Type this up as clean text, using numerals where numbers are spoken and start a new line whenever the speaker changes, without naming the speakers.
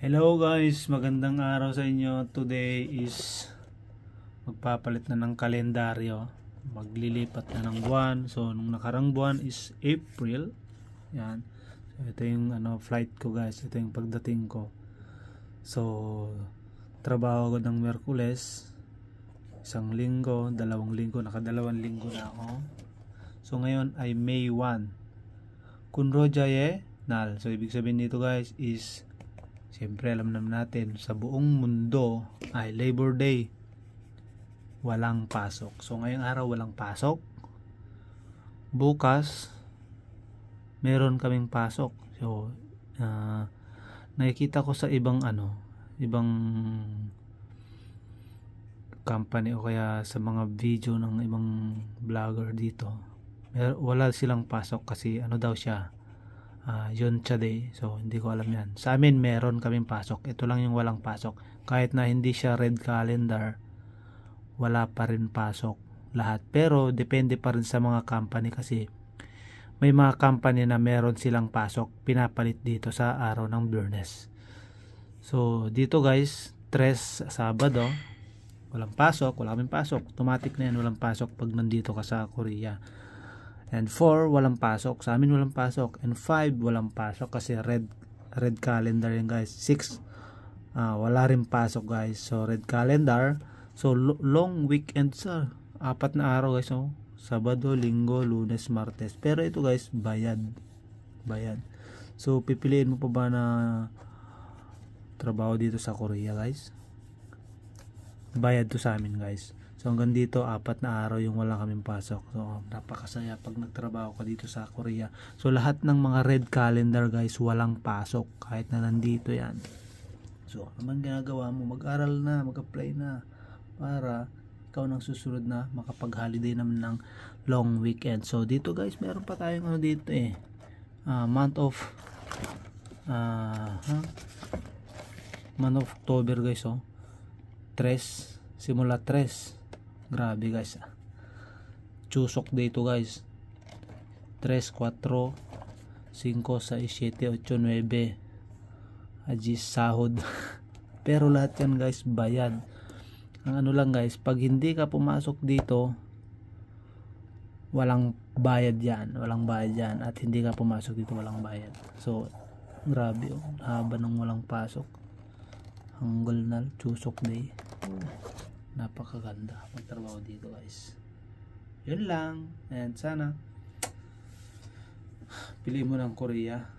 Hello guys, magandang araw sa inyo. Today is magpapalit na ng kalendaryo. Maglilipat na ng buwan. So nung nakarang buwan is April. Yan. So ito yung flight ko guys. Ito yung pagdating ko. So trabaho ko ng Miyerkules, isang linggo, dalawang linggo, nakadalawang linggo na ako. So ngayon ay May 1. Kunrojaye Nal. So ibig sabihin nito guys is, siyempre alam naman natin, sa buong mundo ay Labor Day, walang pasok. So ngayong araw walang pasok. Bukas meron kaming pasok. So nakikita ko sa ibang company o kaya sa mga video ng ibang vlogger dito, wala silang pasok kasi daw siya, Yoncha Day. So hindi ko alam yan. Sa amin meron kaming pasok. Ito lang yung walang pasok. Kahit na hindi siya red calendar, wala pa rin pasok lahat. Pero depende pa rin sa mga company kasi may mga company na meron silang pasok, pinapalit dito sa araw ng Biyernes. So dito guys, 3 Sabado walang pasok, wala kaming pasok. Automatic na yan, walang pasok pag nandito ka sa Korea. And 4 walang pasok, sa amin walang pasok. And 5 walang pasok kasi red calendar yan guys. 6 wala rin pasok guys. So red calendar. So long weekend sa 4 na araw guys. So Sabado, Linggo, Lunes, Martes. Pero ito guys, bayad. So pipiliin mo pa ba na trabaho dito sa Korea guys? Bayad to sa amin guys. So hanggang dito 4 na araw yung wala kaming pasok. So napakasaya pag nagtrabaho ka dito sa Korea. So lahat ng mga red calendar guys, walang pasok kahit na nandito yan. So naman ginagawa mo, mag-aral na, mag-apply na para ikaw nang susunod na makapag-holiday naman ng long weekend. So dito guys, meron pa tayong dito month of October guys. 3 simula 3. Grabe guys. Chusok day to guys. 3, 4, 5, 6, 7, 8, 9. Ajis sahod. Pero lahat yan guys bayad. Ang lang guys, pag hindi ka pumasok dito, walang bayad yan. At hindi ka pumasok dito, walang bayad. So grabe haba ng walang pasok. Hanggal na chusok day. Napakaganda magtrabaho dito guys. Yun lang. And sana piliin mo ng Korea.